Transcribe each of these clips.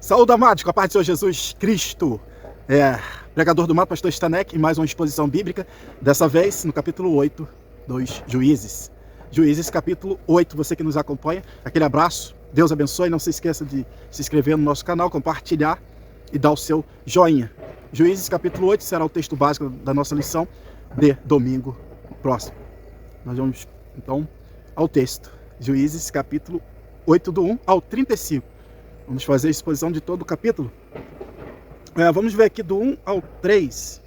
Saúde, amados, com a paz do Senhor Jesus Cristo. Pregador do Mato, pastor Stanek, em mais uma exposição bíblica, dessa vez no capítulo 8 dos Juízes. Juízes, capítulo 8, você que nos acompanha, aquele abraço, Deus abençoe, não se esqueça de se inscrever no nosso canal, compartilhar e dar o seu joinha. Juízes, capítulo 8, será o texto básico da nossa lição de domingo próximo. Nós vamos, então, ao texto. Juízes, capítulo 8, do 1 ao 35. Vamos fazer a exposição de todo o capítulo. Vamos ver aqui do 1 ao 3.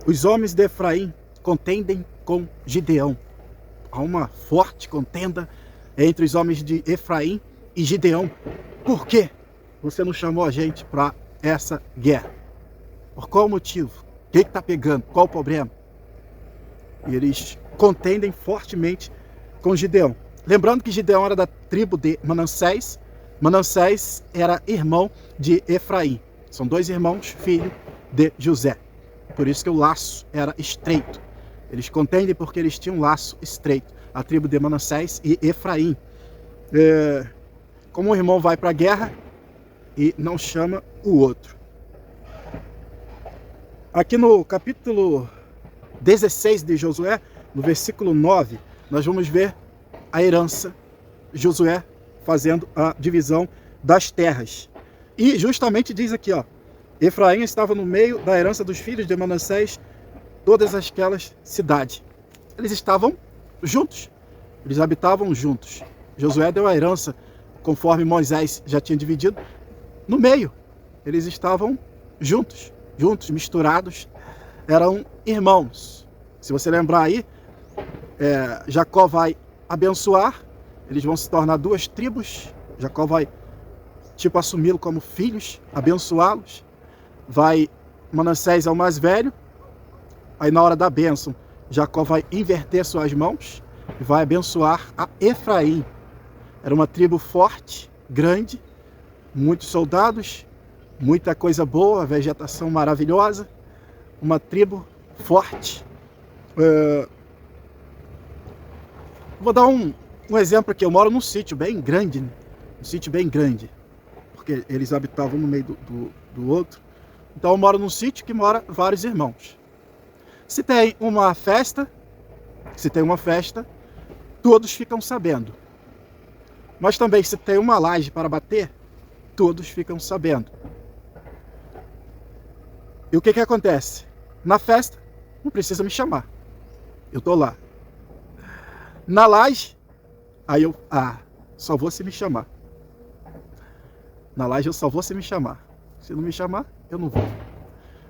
Os homens de Efraim contendem com Gideão. Há uma forte contenda entre os homens de Efraim e Gideão. Por quê? Você não chamou a gente para essa guerra? Por qual motivo? O que está pegando? Qual o problema? E eles contendem fortemente com Gideão. Lembrando que Gideão era da tribo de Manassés. Manassés era irmão de Efraim. São dois irmãos, filho de José. Por isso que o laço era estreito. Eles contendem porque eles tinham um laço estreito. A tribo de Manassés e Efraim. Como o irmão vai para a guerra e não chama o outro. Aqui no capítulo 16 de Josué, no versículo 9, nós vamos ver a herança. Josué fazendo a divisão das terras. E justamente diz aqui, ó, Efraim estava no meio da herança dos filhos de Manassés, todas aquelas cidades. Eles estavam juntos, eles habitavam juntos. Josué deu a herança, conforme Moisés já tinha dividido, no meio. Eles estavam juntos, misturados, eram irmãos. Se você lembrar aí, Jacó vai abençoar, eles vão se tornar duas tribos. Jacó vai, assumi-lo como filhos, abençoá-los. Manassés é o mais velho. Aí na hora da bênção, Jacó vai inverter suas mãos e vai abençoar a Efraim. Era uma tribo forte, grande, muitos soldados, muita coisa boa, vegetação maravilhosa. Uma tribo forte. Vou dar um exemplo aqui. Eu moro num sítio bem grande, né? Um sítio bem grande, porque eles habitavam no meio do outro. Então eu moro num sítio que mora vários irmãos. Se tem uma festa, todos ficam sabendo. Mas também se tem uma laje para bater, todos ficam sabendo. E o que acontece? Na festa, não precisa me chamar. Eu tô lá. Na laje, aí eu, só vou se me chamar. Na laje eu só vou se me chamar. Se não me chamar, eu não vou.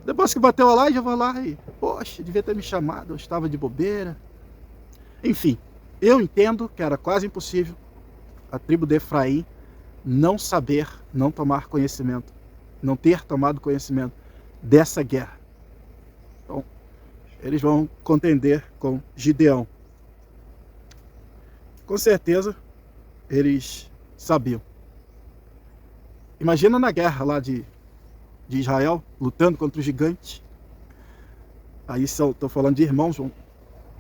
Depois que bateu a laje, eu vou lá e, poxa, devia ter me chamado, eu estava de bobeira. Enfim, eu entendo que era quase impossível a tribo de Efraim não saber, não tomar conhecimento, não ter tomado conhecimento dessa guerra. Então, eles vão contender com Gideão. Com certeza, eles sabiam. Imagina na guerra lá de Israel, lutando contra o gigante. Aí estou falando de irmãos.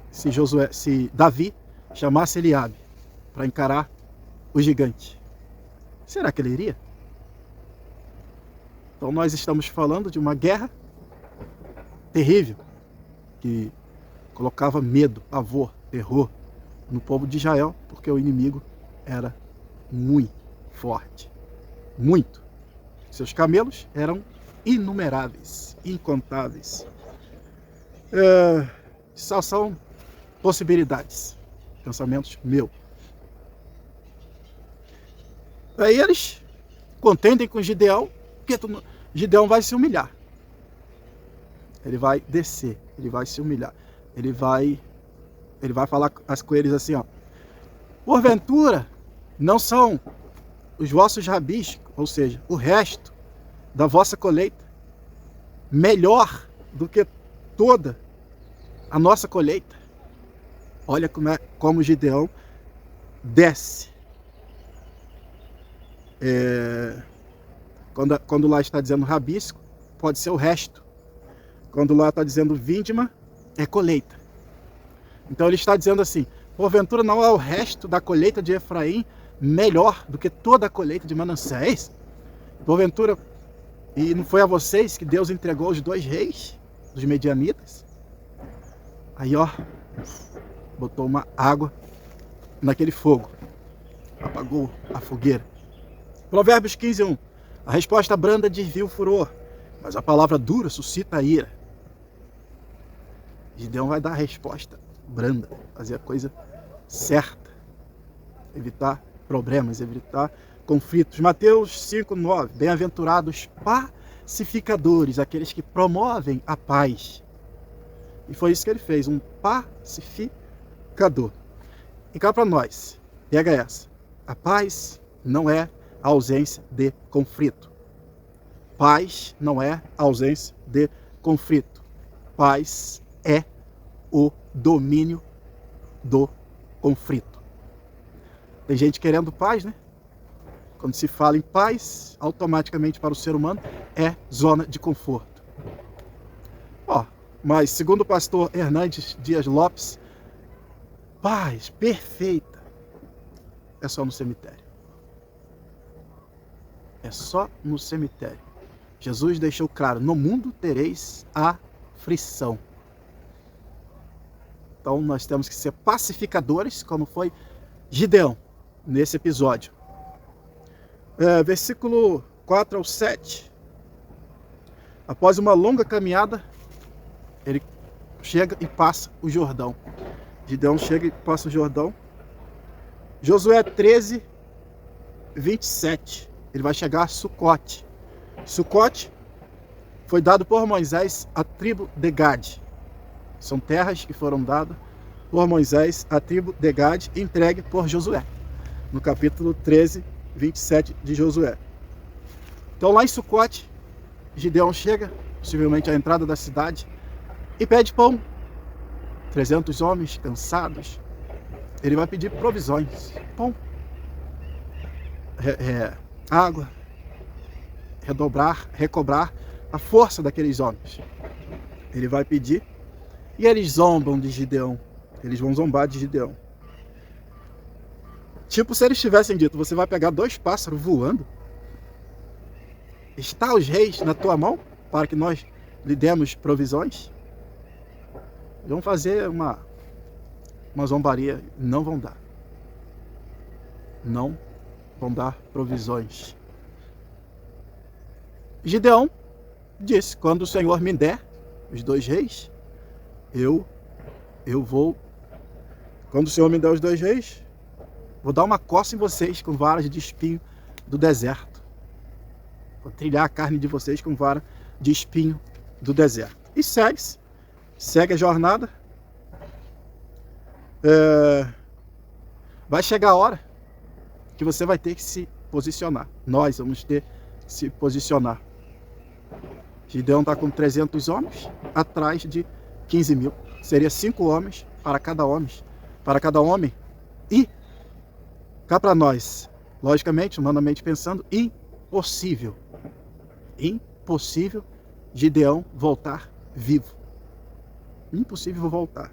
Se Davi chamasse Eliabe para encarar o gigante, será que ele iria? Então nós estamos falando de uma guerra terrível, que colocava medo, pavor, terror no povo de Israel, porque o inimigo era muito forte. Muito. Seus camelos eram inumeráveis, incontáveis. Só são possibilidades, pensamentos meus. Aí eles contendem com Gideão, porque Gideão vai se humilhar. Ele vai descer, ele vai se humilhar. Ele vai falar com eles assim, ó. Porventura, não são os vossos rabis, ou seja, o resto da vossa colheita, melhor do que toda a nossa colheita? Olha como Gideão desce. Quando lá está dizendo rabisco, pode ser o resto. Quando lá está dizendo vindima, é colheita. Então ele está dizendo assim, porventura não é o resto da colheita de Efraim melhor do que toda a colheita de Manassés? Porventura, e não foi a vocês que Deus entregou os 2 reis dos medianitas? Aí, ó, botou uma água naquele fogo, apagou a fogueira. Provérbios 15:1. A resposta branda desvia o furor, mas a palavra dura suscita a ira. Gideão vai dar a resposta branda, fazer a coisa certa, evitar problemas, evitar conflitos. Mateus 5:9. Bem-aventurados pacificadores, aqueles que promovem a paz. E foi isso que ele fez, um pacificador. E cá para nós, pega essa. A paz não é a ausência de conflito. Paz não é a ausência de conflito. Paz é o domínio do conflito. Tem gente querendo paz, né? Quando se fala em paz, automaticamente para o ser humano é zona de conforto. Ó, mas segundo o pastor Hernandes Dias Lopes, paz perfeita é só no cemitério. É só no cemitério. Jesus deixou claro, no mundo tereis aflição. Então nós temos que ser pacificadores, como foi Gideão nesse episódio. Versículo 4 ao 7. Após uma longa caminhada, ele chega e passa o Jordão. Gideão chega e passa o Jordão. Josué 13:27. Ele vai chegar a Sucote. Sucote foi dado por Moisés à tribo de Gade. São terras que foram dadas por Moisés à tribo de Gade, entregue por Josué, no capítulo 13:27 de Josué. Então lá em Sucote, Gideão chega, possivelmente à entrada da cidade, e pede pão. 300 homens cansados. Ele vai pedir provisões, pão, água, recobrar a força daqueles homens. Ele vai pedir e eles zombam de Gideão. Eles vão zombar de Gideão. Tipo se eles tivessem dito, você vai pegar 2 pássaros voando? Está os reis na tua mão para que nós lhe demos provisões? Vão fazer uma zombaria, não vão dar. Não vão dar provisões. Gideão disse, quando o Senhor me der os 2 reis, eu vou, quando o Senhor me der os 2 reis, vou dar uma coça em vocês com varas de espinho do deserto. Vou trilhar a carne de vocês com vara de espinho do deserto. E segue a jornada. Vai chegar a hora que você vai ter que se posicionar. Nós vamos ter que se posicionar. Gideão está com 300 homens, atrás de 15 mil. Seria 5 homens para cada homem. E cá para nós, logicamente, humanamente pensando, impossível Gideão voltar vivo. Impossível voltar.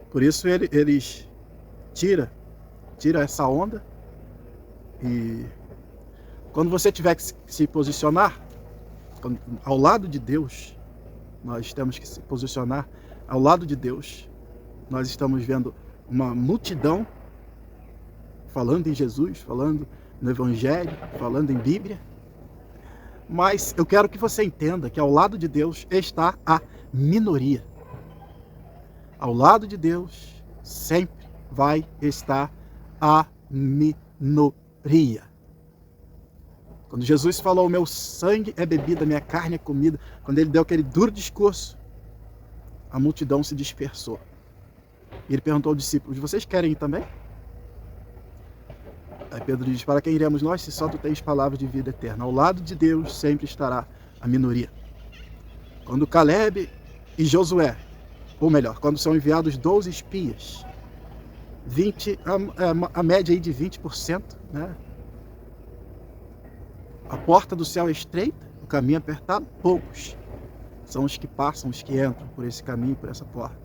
Por isso eles tira essa onda. E quando você tiver que se posicionar ao lado de Deus, nós temos que se posicionar ao lado de Deus. Nós estamos vendo uma multidão falando em Jesus, falando no Evangelho, falando em Bíblia. Mas eu quero que você entenda que ao lado de Deus está a minoria. Ao lado de Deus sempre vai estar a minoria. Quando Jesus falou, meu sangue é bebida, minha carne é comida, quando ele deu aquele duro discurso, a multidão se dispersou. E ele perguntou aos discípulos, vocês querem ir também? Aí Pedro diz, para quem iremos nós, se só tu tens palavras de vida eterna? Ao lado de Deus sempre estará a minoria. Quando Caleb e Josué, ou melhor, quando são enviados 12 espias, a média aí de 20%, né? A porta do céu é estreita, o caminho é apertado, poucos são os que passam, os que entram por esse caminho, por essa porta.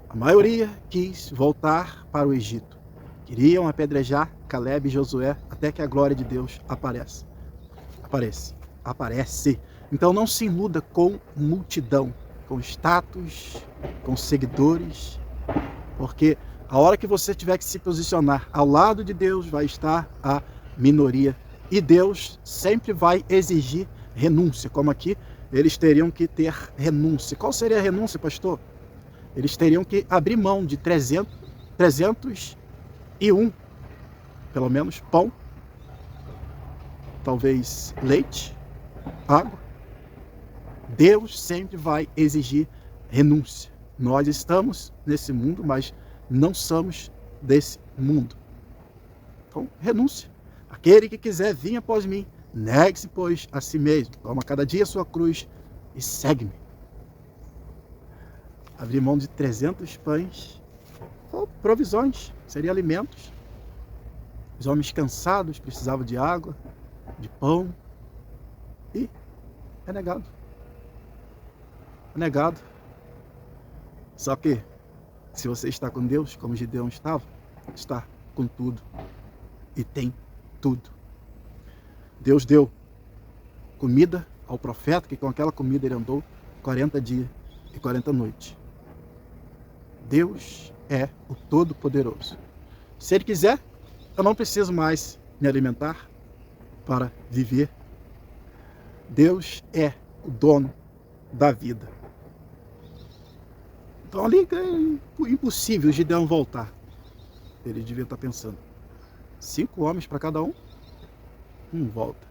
A maioria quis voltar para o Egito. Queriam apedrejar Caleb e Josué, até que a glória de Deus aparece. Então não se iluda com multidão, com status, com seguidores, porque a hora que você tiver que se posicionar ao lado de Deus, vai estar a minoria. E Deus sempre vai exigir renúncia, como aqui eles teriam que ter renúncia. Qual seria a renúncia, pastor? Eles teriam que abrir mão de 301, pelo menos, pão, talvez leite, água. Deus sempre vai exigir renúncia. Nós estamos nesse mundo, mas não somos desse mundo. Então, renúncia. Aquele que quiser vir após mim, negue-se, pois, a si mesmo. Toma cada dia a sua cruz e segue-me. Abrir mão de 300 pães, ou provisões, seriam alimentos. Os homens cansados precisavam de água, de pão, e é negado. É negado. Só que, se você está com Deus, como Gideão estava, está com tudo e tem tudo. Deus deu comida ao profeta, que com aquela comida ele andou 40 dias e 40 noites. Deus é o Todo-Poderoso. Se Ele quiser, eu não preciso mais me alimentar para viver. Deus é o dono da vida. Então ali é impossível Gideão voltar. Ele devia estar pensando, 5 homens para cada um volta.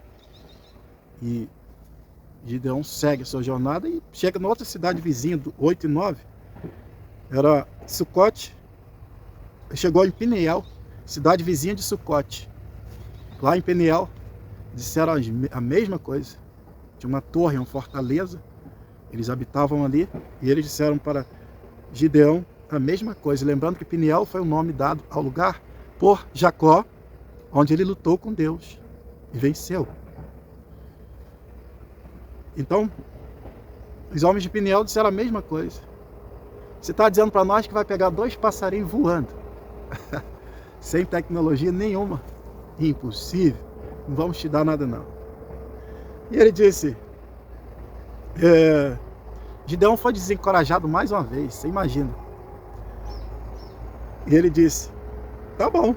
E Gideão segue a sua jornada e chega na outra cidade vizinha, do 8 e 9. Era Sucote. Chegou em Peniel, cidade vizinha de Sucote. Lá em Peniel, disseram a mesma coisa. Tinha uma torre, uma fortaleza. Eles habitavam ali e eles disseram para Gideão a mesma coisa. Lembrando que Peniel foi o nome dado ao lugar por Jacó, onde ele lutou com Deus e venceu. Então, os homens de Peniel disseram a mesma coisa. Você está dizendo para nós que vai pegar 2 passarinhos voando, sem tecnologia nenhuma, impossível, não vamos te dar nada não. E ele disse, Gideão foi desencorajado mais uma vez, você imagina. E ele disse, tá bom,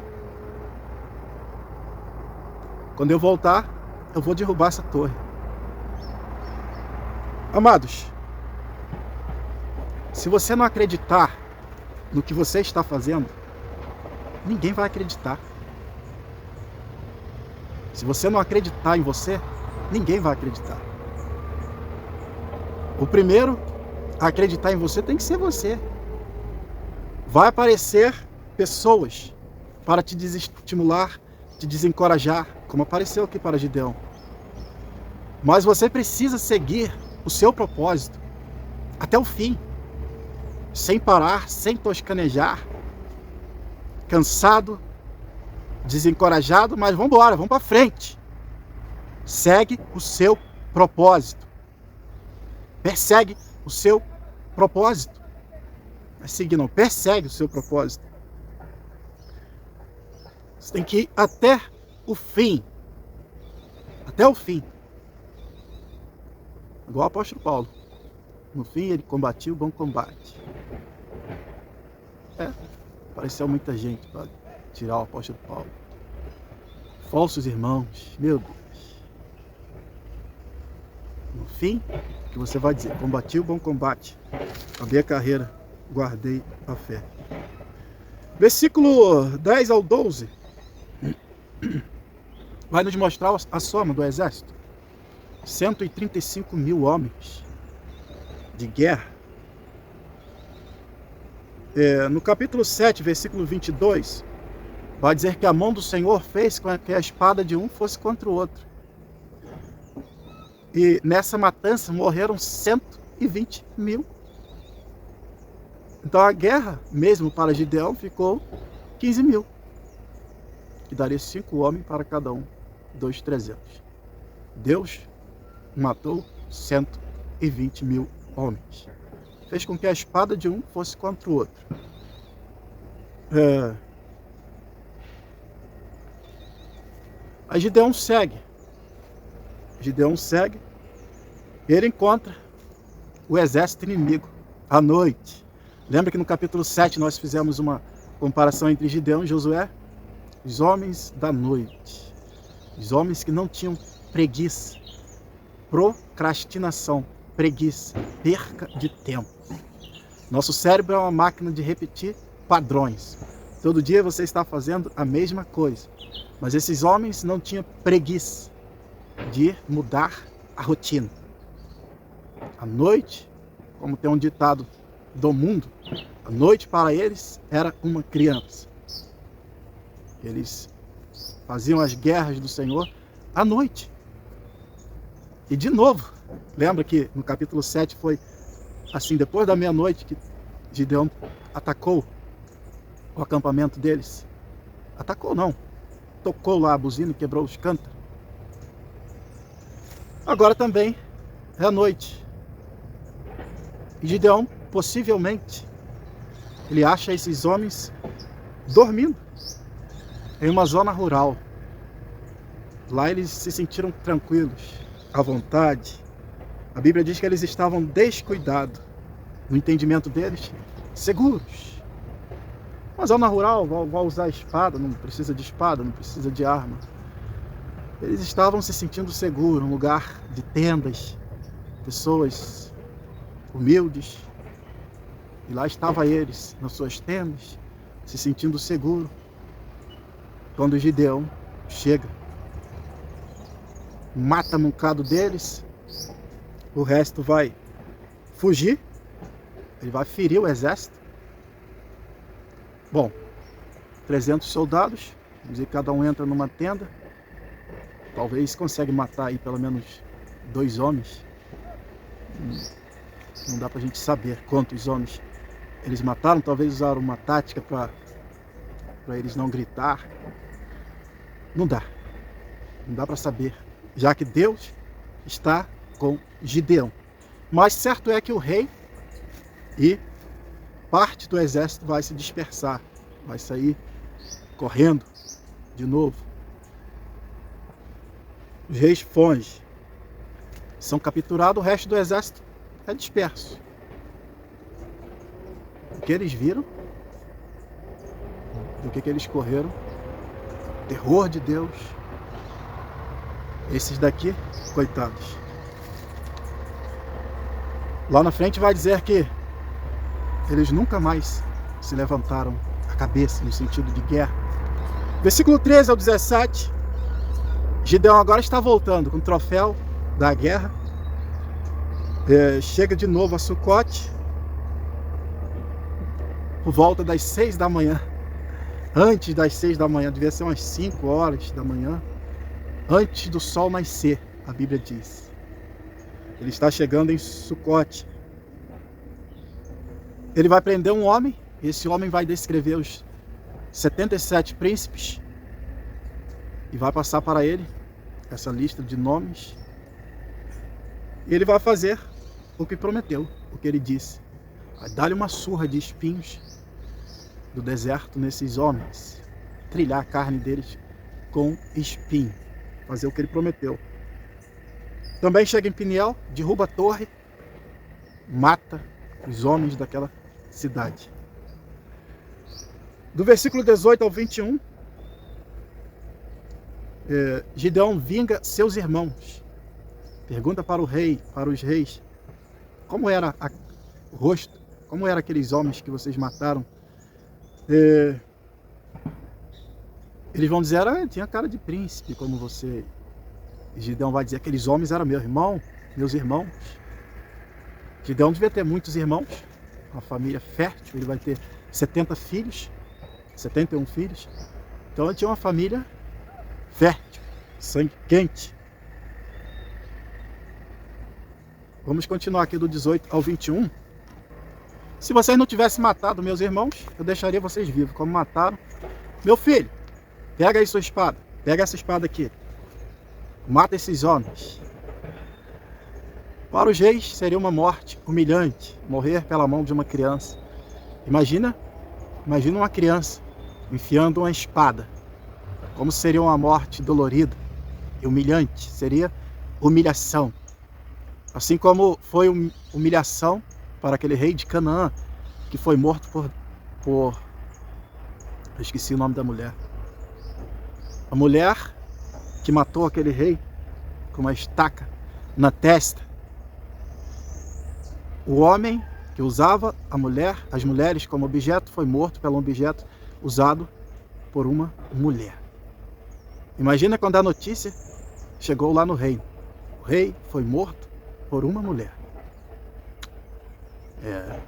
quando eu voltar, eu vou derrubar essa torre. Amados, se você não acreditar no que você está fazendo, ninguém vai acreditar. Se você não acreditar em você, ninguém vai acreditar. O primeiro a acreditar em você tem que ser você. Vai aparecer pessoas para te desestimular, te desencorajar, como apareceu aqui para Gideão. Mas você precisa seguir o seu propósito até o fim, sem parar, sem toscanejar, cansado, desencorajado, mas vamos embora, vamos para frente. Segue o seu propósito. Persegue o seu propósito. Não é seguir não, persegue o seu propósito. Você tem que ir até o fim. Até o fim. Igual o apóstolo Paulo. No fim ele combatiu o bom combate. Apareceu muita gente para tirar o apóstolo Paulo. Falsos irmãos, meu Deus. No fim, o que você vai dizer? Combati o bom combate, acabei a carreira, guardei a fé. Versículo 10 ao 12 vai nos mostrar a soma do exército. 135 mil homens de guerra. No capítulo 7, versículo 22, vai dizer que a mão do Senhor fez com que a espada de um fosse contra o outro. E nessa matança morreram 120 mil. Então a guerra, mesmo para Gideão, ficou 15 mil. Que daria 5 homens para cada um, 2.300. Deus matou 120 mil homens. Fez com que a espada de um fosse contra o outro. Aí Gideão segue. Ele encontra o exército inimigo à noite. Lembra que no capítulo 7 nós fizemos uma comparação entre Gideão e Josué? Os homens da noite. Os homens que não tinham preguiça, procrastinação, preguiça, perca de tempo. Nosso cérebro é uma máquina de repetir padrões. Todo dia você está fazendo a mesma coisa. Mas esses homens não tinham preguiça de mudar a rotina. A noite, como tem um ditado do mundo, a noite para eles era uma criança. Eles faziam as guerras do Senhor à noite. E de novo, lembra que no capítulo 7 foi assim, depois da meia-noite que Gideão atacou o acampamento deles. Atacou não, tocou lá a buzina e quebrou os cântaros. Agora também é a noite. E Gideão, possivelmente, ele acha esses homens dormindo em uma zona rural. Lá eles se sentiram tranquilos, à vontade. A Bíblia diz que eles estavam descuidados, no entendimento deles, seguros. Uma zona rural, vai usar espada, não precisa de espada, não precisa de arma. Eles estavam se sentindo seguros, um lugar de tendas, pessoas humildes. E lá estavam eles, nas suas tendas, se sentindo seguros. Quando Gideão chega, mata um bocado deles, o resto vai fugir, ele vai ferir o exército. Bom, 300 soldados, vamos dizer que cada um entra numa tenda, talvez consegue matar aí pelo menos 2 homens. Não dá pra gente saber quantos homens eles mataram, talvez usaram uma tática para eles não gritar. Não dá para saber, já que Deus está com Gideão. Mas certo é que o rei e parte do exército vai se dispersar, vai sair correndo de novo. Os reis fogem, são capturados, o resto do exército é disperso. O que eles viram, do que eles correram, terror de Deus. Esses daqui, coitados. Lá na frente vai dizer que eles nunca mais se levantaram a cabeça no sentido de guerra. Versículo 13 ao 17. Gideão agora está voltando com o troféu da guerra. Chega de novo a Sucote por volta das 6 da manhã. Antes das 6 da manhã, devia ser umas 5 horas da manhã, antes do sol nascer, a Bíblia diz. Ele está chegando em Sucote. Ele vai prender um homem, esse homem vai descrever os 77 príncipes e vai passar para ele essa lista de nomes. E ele vai fazer o que prometeu, o que ele disse. Vai dar-lhe uma surra de espinhos do deserto nesses homens, trilhar a carne deles com espinho, fazer o que ele prometeu. Também chega em Peniel, derruba a torre, mata os homens daquela cidade. Do versículo 18 ao 21, Gideão vinga seus irmãos. Pergunta para o rei, para os reis, como era o rosto, como eram aqueles homens que vocês mataram. Eles vão dizer, tinha cara de príncipe como você. E Gideão vai dizer, aqueles homens eram meus irmãos. Gideão devia ter muitos irmãos, uma família fértil, ele vai ter 70 filhos, 71 filhos. Então ele tinha uma família fértil, sangue quente. Vamos continuar aqui do 18 ao 21. Se vocês não tivessem matado meus irmãos, eu deixaria vocês vivos, como mataram. Meu filho, pega aí sua espada, pega essa espada aqui. Mata esses homens. Para os reis seria uma morte humilhante, morrer pela mão de uma criança. Imagina uma criança enfiando uma espada. Como seria uma morte dolorida. e humilhante, seria humilhação. Assim como foi humilhação para aquele rei de Canaã, que foi morto por... Eu esqueci o nome da mulher. A mulher que matou aquele rei com uma estaca na testa. O homem que usava as mulheres como objeto, foi morto pelo objeto usado por uma mulher. Imagina quando a notícia chegou lá no reino. O rei foi morto por uma mulher. É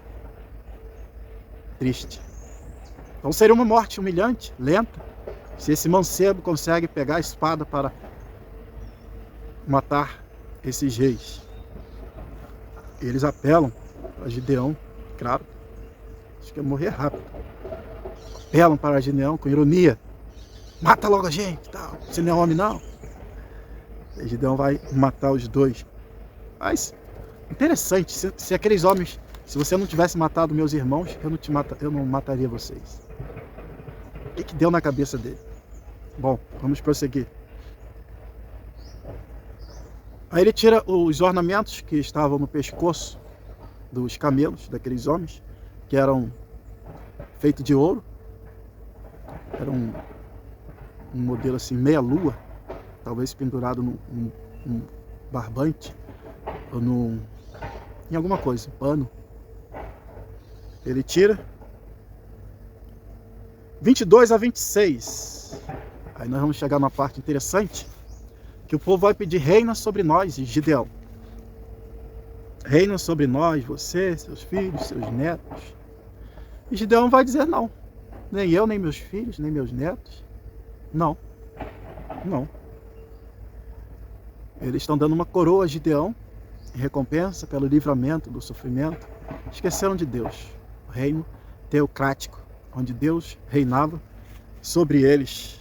triste. Então seria uma morte humilhante, lenta, se esse mancebo consegue pegar a espada para matar esses reis. Eles apelam para Gideão, claro, acho que ia morrer rápido. Apelam para Gideão com ironia: mata logo a gente, tal. Você não é homem não. E Gideão vai matar os dois. Mas interessante, se aqueles homens, se você não tivesse matado meus irmãos, eu não mataria vocês. O que deu na cabeça dele? Bom, vamos prosseguir. Aí ele tira os ornamentos que estavam no pescoço dos camelos daqueles homens, que eram feitos de ouro. Era um modelo assim, meia lua, talvez pendurado num barbante, ou em alguma coisa, pano. Ele tira 22 a 26. Aí nós vamos chegar numa parte interessante, que o povo vai pedir: reina sobre nós, Gideão. Reina sobre nós, você, seus filhos, seus netos. E Gideão vai dizer: não. Nem eu, nem meus filhos, nem meus netos. Não. Não. Eles estão dando uma coroa a Gideão, em recompensa pelo livramento do sofrimento. Esqueceram de Deus. O reino teocrático, onde Deus reinava sobre eles.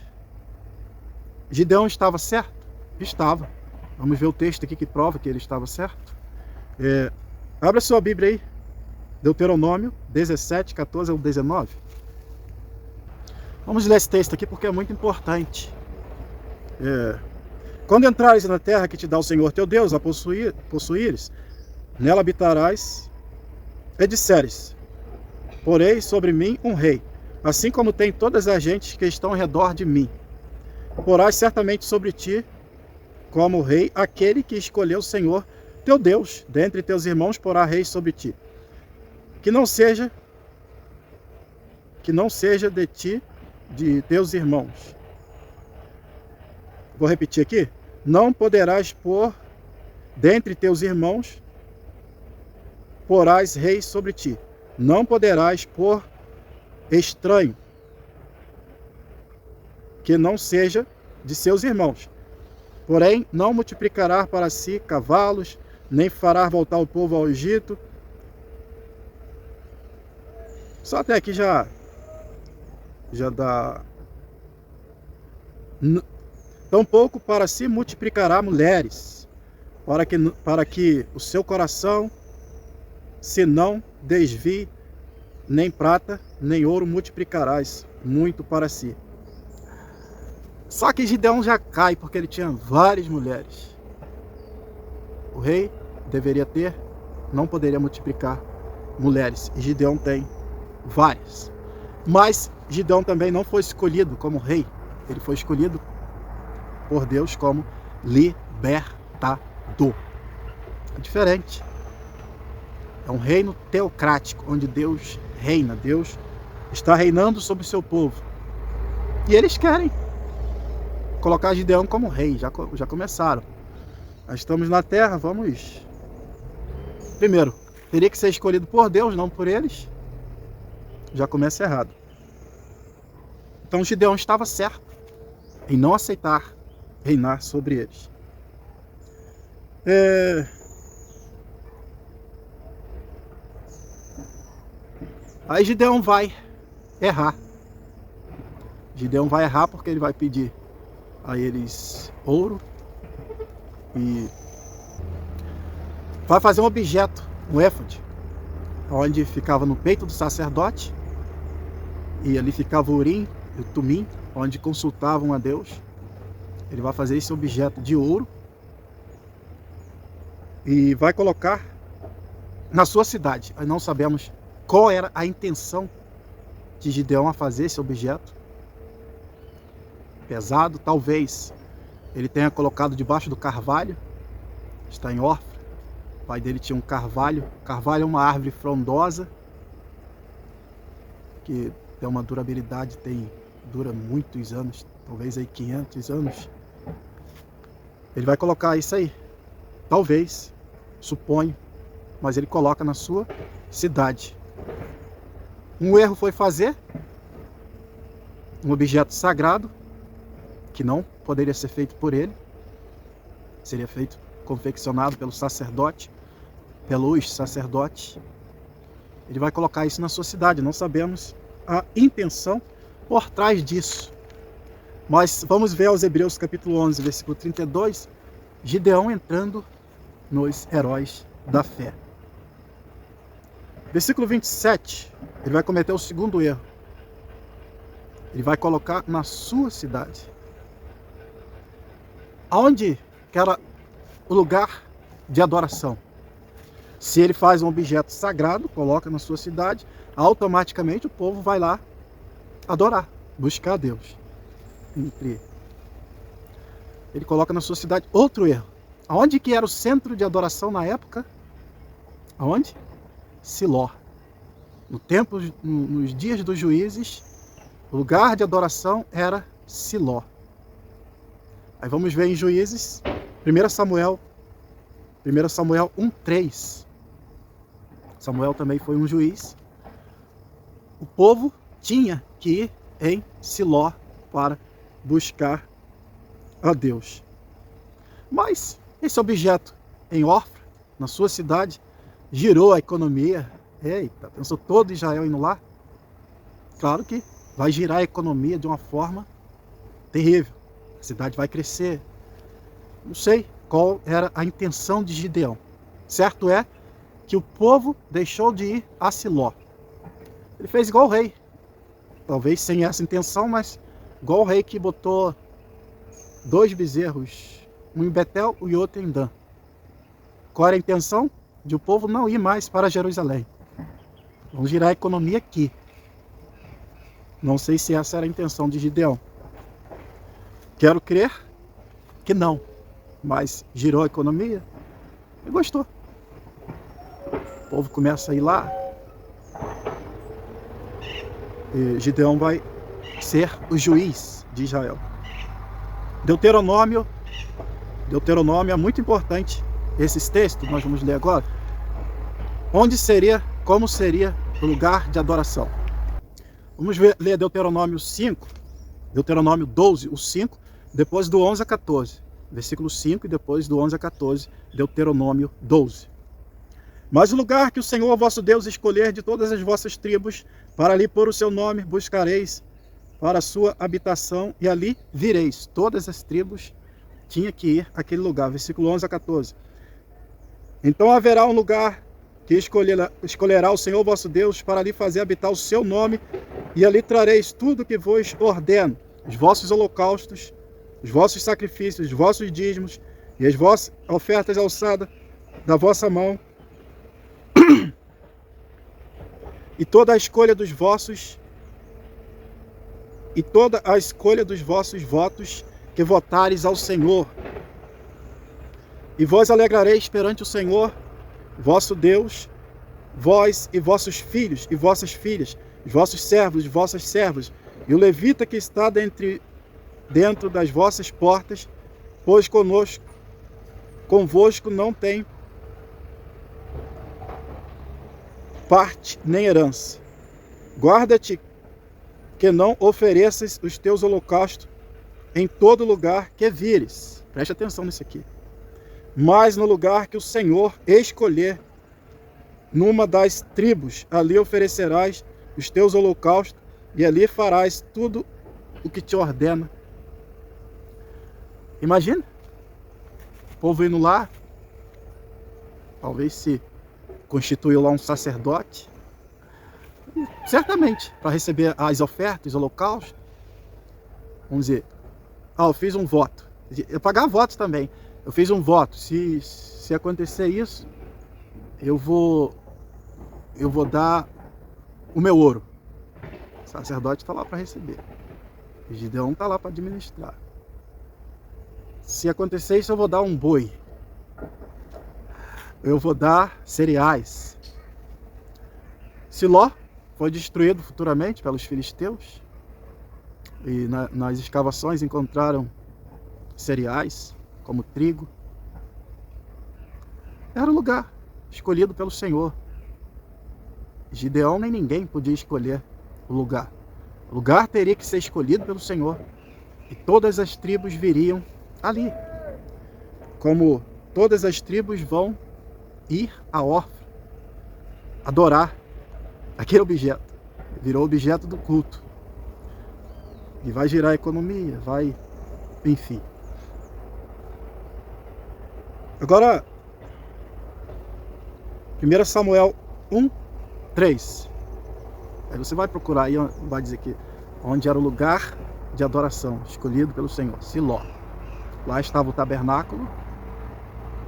Gideão estava certo? Estava. Vamos ver o texto aqui que prova que ele estava certo. Abra sua Bíblia aí. Deuteronômio 17, 14 ao 19. Vamos ler esse texto aqui porque é muito importante. Quando entrares na terra que te dá o Senhor teu Deus a possuíres, nela habitarás, e disseres: porei sobre mim um rei, assim como tem todas as gentes que estão ao redor de mim. Porás certamente sobre ti como rei aquele que escolheu o Senhor teu Deus, dentre teus irmãos porá rei sobre ti. Que não seja de ti, de teus irmãos. Vou repetir aqui. Não poderás pôr dentre teus irmãos, porás rei sobre ti. Não poderás pôr estranho, que não seja de seus irmãos. Porém, não multiplicará para si cavalos, nem fará voltar o povo ao Egito. Só até aqui já dá. Tampouco para si multiplicará mulheres, para que o seu coração se não desvie, nem prata, nem ouro multiplicarás muito para si. Só que Gideão já cai, porque ele tinha várias mulheres. O rei deveria ter, não poderia multiplicar mulheres, e Gideão tem várias. Mas Gideão também não foi escolhido como rei, ele foi escolhido por Deus como libertador. É diferente. É um reino teocrático, onde Deus reina, Deus está reinando sobre o seu povo. E eles querem colocar Gideão como rei, já começaram. Nós estamos na terra, vamos... Primeiro, teria que ser escolhido por Deus, não por eles. Já começa errado. Então Gideão estava certo em não aceitar reinar sobre eles. Aí Gideão vai errar. Gideão vai errar porque ele vai pedir a eles ouro e vai fazer um objeto, um éfode, onde ficava no peito do sacerdote, e ali ficava o Urim e o Tumim, onde consultavam a Deus. Ele vai fazer esse objeto de ouro e vai colocar na sua cidade. Nós não sabemos qual era a intenção de Gideão a fazer esse objeto pesado. Talvez ele tenha colocado debaixo do carvalho. Está em Ofra. O pai dele tinha um carvalho. Carvalho é uma árvore frondosa que tem uma durabilidade, dura muitos anos, talvez aí 500 anos. Ele vai colocar isso aí, talvez, suponho, mas ele coloca na sua cidade. Um erro foi fazer um objeto sagrado que não poderia ser feito por ele, seria feito, confeccionado pelo sacerdote, pelos sacerdotes. Ele vai colocar isso na sua cidade. Não sabemos a intenção por trás disso. Mas vamos ver aos Hebreus capítulo 11, versículo 32, Gideão entrando nos heróis da fé. Versículo 27, ele vai cometer o segundo erro. Ele vai colocar na sua cidade. Aonde que era o lugar de adoração? Se ele faz um objeto sagrado, coloca na sua cidade, automaticamente o povo vai lá adorar, buscar a Deus. Ele coloca na sua cidade. Outro erro. Aonde que era o centro de adoração na época? Aonde? Siló. No tempo, nos dias dos juízes, o lugar de adoração era Siló. Aí vamos ver em Juízes, 1 Samuel 1:3. Samuel também foi um juiz. O povo tinha que ir em Siló para buscar a Deus. Mas esse objeto em Ofra, na sua cidade, girou a economia. Eita, pensou todo Israel indo lá? Claro que vai girar a economia de uma forma terrível. A cidade vai crescer. Não sei qual era a intenção de Gideão. Certo é que o povo deixou de ir a Siló. Ele fez igual o rei. Talvez sem essa intenção, mas igual o rei que botou 2 bezerros, um em Betel e outro em Dan. Qual era a intenção? De o povo não ir mais para Jerusalém. Vamos girar a economia aqui. Não sei se essa era a intenção de Gideão. Quero crer que não. Mas girou a economia e gostou. O povo começa a ir lá. E Gideão vai ser o juiz de Israel. Deuteronômio é muito importante. Esses textos nós vamos ler agora. Onde seria, como seria o lugar de adoração? Vamos ler Deuteronômio 5, Deuteronômio 12, o 5, depois do 11 a 14. Versículo 5 e depois do 11 a 14, Deuteronômio 12. Mas o lugar que o Senhor vosso Deus escolher de todas as vossas tribos, para ali pôr o seu nome, buscareis para a sua habitação, e ali vireis. Todas as tribos tinham que ir àquele lugar. Versículo 11 a 14. Então haverá um lugar que escolherá o Senhor vosso Deus, para ali fazer habitar o seu nome, e ali trareis tudo que vos ordeno, os vossos holocaustos, os vossos sacrifícios, os vossos dízimos, e as vossas ofertas alçadas da vossa mão, e toda a escolha dos vossos votos que votares ao Senhor. E vós alegrareis perante o Senhor vosso Deus, vós e vossos filhos e vossas filhas, os vossos servos e vossas servas, e o levita que está dentro das vossas portas, pois convosco não tem parte nem herança. Guarda-te que não ofereças os teus holocaustos em todo lugar que vires. Preste atenção nisso aqui. Mas no lugar que o Senhor escolher, numa das tribos, ali oferecerás os teus holocaustos, e ali farás tudo o que te ordena. Imagina, o povo indo lá, talvez se constituiu lá um sacerdote, certamente, para receber as ofertas, os holocaustos. Vamos dizer, eu fiz um voto, Eu pagar votos também. Eu fiz um voto. Se acontecer isso, eu vou dar o meu ouro. O sacerdote está lá para receber. O Gideão está lá para administrar. Se acontecer isso, eu vou dar um boi. Eu vou dar cereais. Siló foi destruído futuramente pelos filisteus. E nas escavações encontraram cereais, como trigo. Era o lugar escolhido pelo Senhor. Gideão nem ninguém podia escolher o lugar. O lugar teria que ser escolhido pelo Senhor. E todas as tribos viriam ali. Como todas as tribos vão ir a Ofra, adorar aquele objeto. Virou objeto do culto. E vai girar a economia, vai, enfim. Agora, 1 Samuel 1:3. Aí você vai procurar aí, vai dizer que onde era o lugar de adoração escolhido pelo Senhor, Siló. Lá estava o tabernáculo,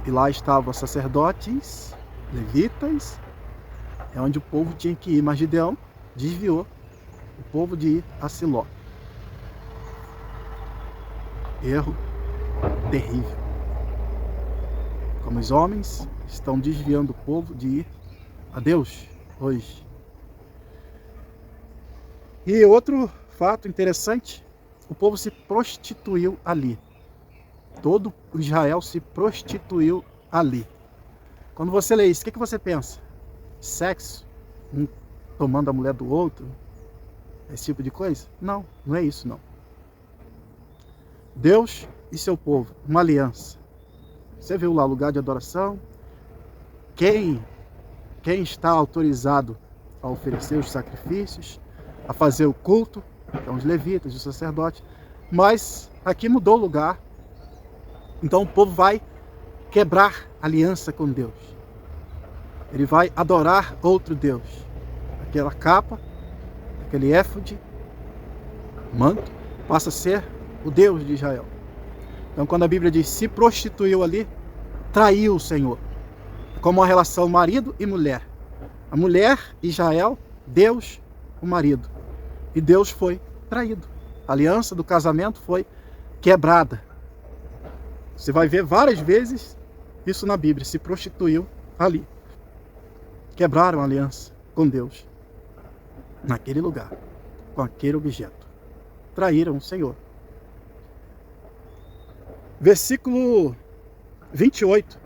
e lá estavam sacerdotes, levitas, é onde o povo tinha que ir. Mas Gideão desviou o povo de ir a Siló. Erro terrível. Como os homens estão desviando o povo de ir a Deus hoje. E outro fato interessante, o povo se prostituiu ali. Todo Israel se prostituiu ali. Quando você lê isso, o que você pensa? Sexo? Um tomando a mulher do outro? Esse tipo de coisa? Não, não é isso não. Deus e seu povo, uma aliança. Você viu lá o lugar de adoração? Quem está autorizado a oferecer os sacrifícios, a fazer o culto? Então os levitas, os sacerdotes. Mas aqui mudou o lugar. Então o povo vai quebrar aliança com Deus. Ele vai adorar outro Deus. Aquela capa, aquele éfode, manto, passa a ser o Deus de Israel. Então quando a Bíblia diz se prostituiu ali, traiu o Senhor. Como uma relação marido e mulher. A mulher, Israel, Deus, o marido. E Deus foi traído. A aliança do casamento foi quebrada. Você vai ver várias vezes isso na Bíblia. Se prostituiu ali. Quebraram a aliança com Deus. Naquele lugar. Com aquele objeto. Traíram o Senhor. Versículo 28.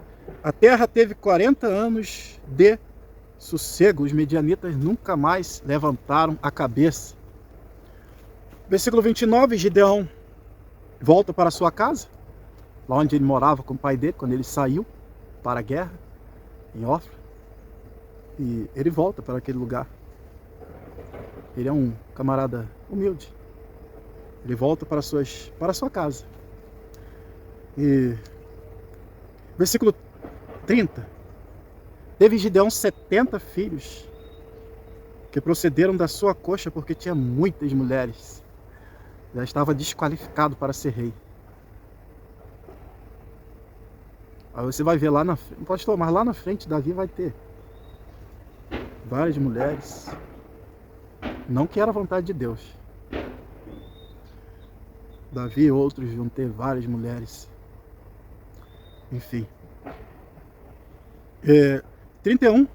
A terra teve 40 anos de sossego. Os medianitas nunca mais levantaram a cabeça. Versículo 29. Gideão volta para sua casa. Lá onde ele morava com o pai dele, quando ele saiu para a guerra, em Ofra. E ele volta para aquele lugar. Ele é um camarada humilde. Ele volta para a sua casa. E versículo 30. Teve Gideão 70 filhos, que procederam da sua coxa, porque tinha muitas mulheres. Já estava desqualificado para ser rei. Aí você vai ver lá na frente, pastor, mas lá na frente Davi vai ter várias mulheres. Não que era a vontade de Deus. Davi e outros vão ter várias mulheres. Enfim. 31.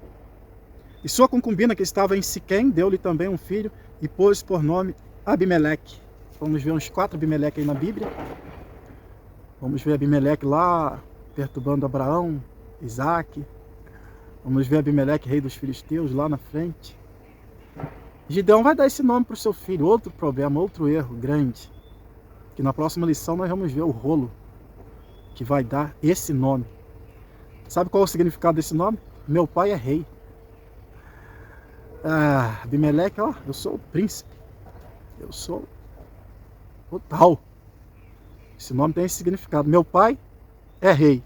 E sua concubina que estava em Siquém, deu-lhe também um filho e pôs por nome Abimeleque. Vamos ver uns 4 Abimeleque aí na Bíblia. Vamos ver Abimeleque lá perturbando Abraão, Isaac. Vamos ver Abimeleque, rei dos filisteus, lá na frente. Gideão vai dar esse nome para o seu filho. Outro problema, outro erro grande. Que na próxima lição nós vamos ver o rolo que vai dar esse nome. Sabe qual é o significado desse nome? Meu pai é rei. Abimeleque, ó, eu sou o príncipe. Eu sou o tal. Esse nome tem esse significado. Meu pai é rei.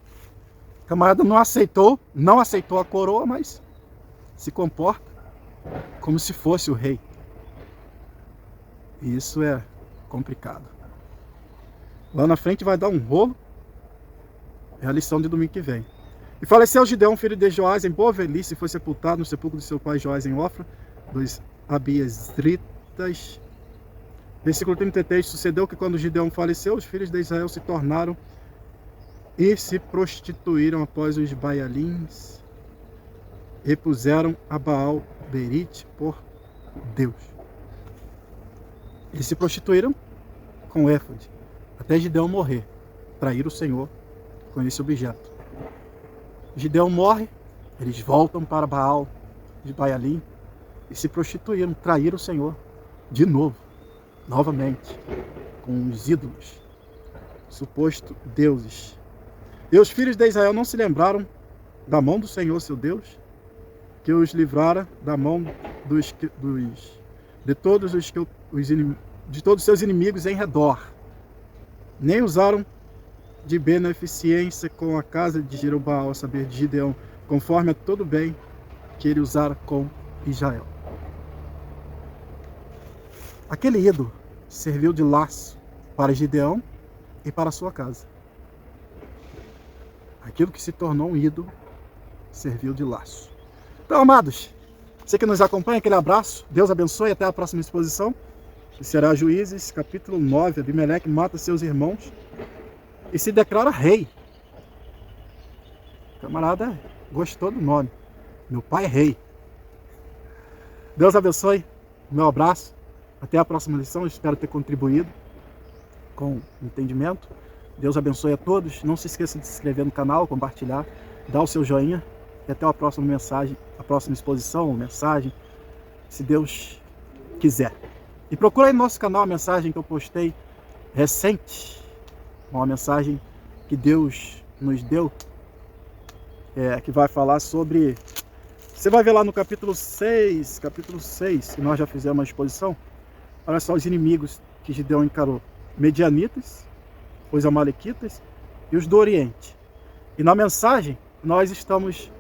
O camarada não aceitou a coroa, mas se comporta como se fosse o rei. E isso é complicado. Lá na frente vai dar um rolo. É a lição de domingo que vem. E faleceu Gideão, filho de Joás, em boa velhice, e foi sepultado no sepulcro de seu pai Joás em Ofra, dos Abiesritas. Versículo 33. Sucedeu que quando Gideão faleceu, os filhos de Israel se tornaram e se prostituíram após os Baalins, e puseram a Baal Berite por Deus. Eles se prostituíram com o éfode, até Gideão morrer, trair o Senhor com esse objeto. Gideão morre, eles voltam para Baal de Baalim e se prostituíram, traíram o Senhor de novo, novamente, com os ídolos, suposto deuses. E os filhos de Israel não se lembraram da mão do Senhor, seu Deus, que os livrara da mão de todos os seus inimigos em redor, nem usaram de beneficência com a casa de Jeroboão, a saber, de Gideão, conforme a todo bem que ele usara com Israel. Aquele ídolo serviu de laço para Gideão e para a sua casa. Aquilo que se tornou um ídolo serviu de laço. Então, amados, você que nos acompanha, aquele abraço, Deus abençoe, até a próxima exposição, que será Juízes, capítulo 9, Abimeleque mata seus irmãos e se declara rei. O camarada gostou do nome. Meu pai é rei. Deus abençoe. Meu abraço. Até a próxima lição. Eu espero ter contribuído com entendimento. Deus abençoe a todos. Não se esqueça de se inscrever no canal, compartilhar, dar o seu joinha. E até a próxima mensagem, a próxima exposição ou mensagem, se Deus quiser. E procura aí no nosso canal a mensagem que eu postei recente. Uma mensagem que Deus nos deu, que vai falar sobre... Você vai ver lá no capítulo 6, que nós já fizemos uma exposição. Olha só os inimigos que Gideão encarou. Medianitas, os amalequitas e os do Oriente. E na mensagem nós estamos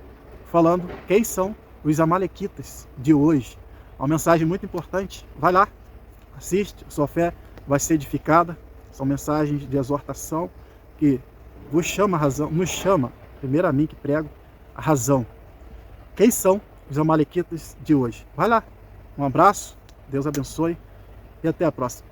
falando quem são os amalequitas de hoje. Uma mensagem muito importante. Vai lá, assiste, a sua fé vai ser edificada. São mensagens de exortação que vos chama a razão, nos chama, primeiro a mim que prego, a razão. Quem são os amalequitas de hoje? Vai lá. Um abraço, Deus abençoe e até a próxima.